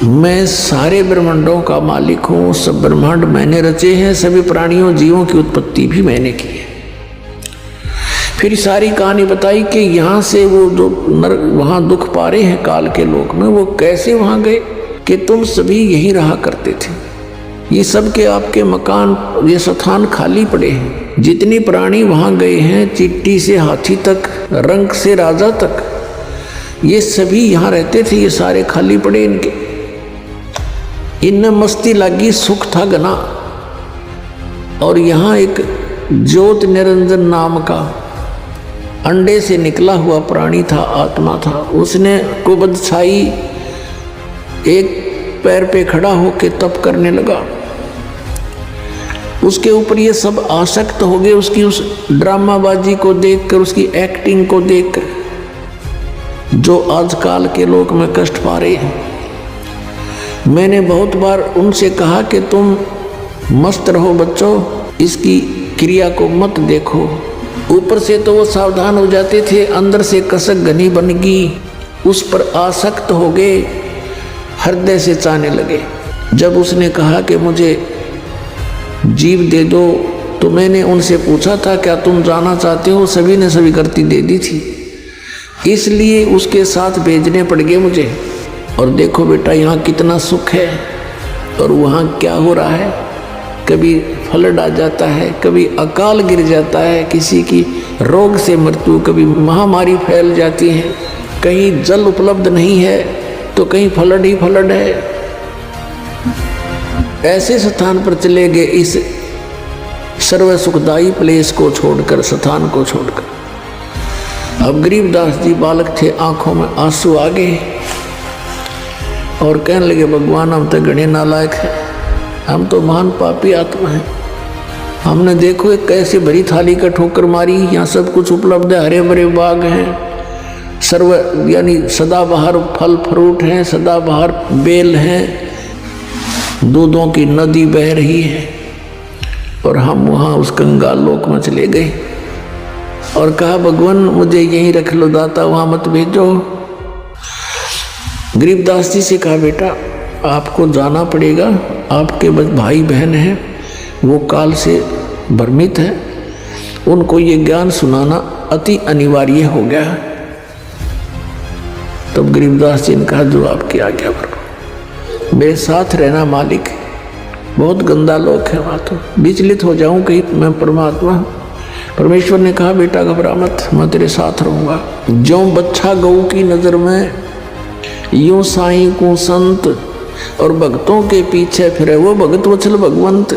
मैं सारे ब्रह्मांडों का मालिक हूँ, सब ब्रह्मांड मैंने रचे हैं, सभी प्राणियों जीवों की उत्पत्ति भी मैंने की है। फिर सारी कहानी बताई कि यहाँ से वो जो वहाँ दुख पा रहे हैं काल के लोक में, वो कैसे वहाँ गए कि तुम सभी यहीं रहा करते थे। ये सब के आपके मकान, ये स्थान खाली पड़े हैं। जितनी प्राणी वहाँ गए हैं, चींटी से हाथी तक, रंक से राजा तक, ये सभी यहाँ रहते थे। ये सारे खाली पड़े इनके। इनमें मस्ती लगी, सुख था घना। और यहाँ एक ज्योत निरंजन नाम का अंडे से निकला हुआ प्राणी था, आत्मा था। उसने कुबद छाई एक पैर पे खड़ा होके तप करने लगा। उसके ऊपर ये सब आसक्त हो गए, उसकी उस ड्रामाबाजी को देखकर, उसकी एक्टिंग को देखकर, जो आजकल के लोग में कष्ट पा रहे हैं। मैंने बहुत बार उनसे कहा कि तुम मस्त रहो बच्चों, इसकी क्रिया को मत देखो। ऊपर से तो वो सावधान हो जाते थे, अंदर से कसक घनी बन गई, उस पर आसक्त हो गए, हृदय से चाहने लगे। जब उसने कहा कि मुझे जीव दे दो, तो मैंने उनसे पूछा था क्या तुम जाना चाहते हो? सभी ने सभी करती दे दी थी, इसलिए उसके साथ भेजने पड़ गए मुझे। और देखो बेटा यहाँ कितना सुख है और वहाँ क्या हो रहा है। कभी फ्लड आ जाता है, कभी अकाल गिर जाता है, किसी की रोग से मृत्यु, कभी महामारी फैल जाती है, कहीं जल उपलब्ध नहीं है तो कहीं फ्लड ही फ्लड है। ऐसे स्थान पर चले गए इस सर्व सुखदायी प्लेस को छोड़कर, स्थान को छोड़कर। अब गरीबदास जी बालक थे, आंखों में आंसू आ गए और कहने लगे भगवान हम तो गणे नालायक हैं, हम तो महान पापी आत्मा हैं। हमने देखो एक कैसे भरी थाली का ठोकर मारी, यहाँ सब कुछ उपलब्ध है, हरे भरे बाग हैं, सर्व यानी सदाबहार फल फ्रूट हैं, सदाबहार बेल हैं, दूधों की नदी बह रही है। और हम वहाँ उस कंगाल लोक में चले गए और कहा भगवान मुझे यहीं रख लो दाता, वहाँ मत भेजो। गरीबदास जी से कहा बेटा आपको जाना पड़ेगा, आपके भाई बहन हैं, वो काल से भ्रमित है, उनको ये ज्ञान सुनाना अति अनिवार्य हो गया है। तब गरीबदास जी ने कहा जो आपकी आज्ञा पर, मेरे साथ रहना मालिक। बहुत गंदा लोक है वहाँ, तो विचलित हो जाऊं कहीं मैं परमात्मा। परमेश्वर ने कहा बेटा घबरा मत, मैं तेरे साथ रहूँगा। ज्यों बच्चा गऊ की नज़र में, यूं साईं को संत, और भक्तों के पीछे फिरे वो भगत वत्सल भगवंत।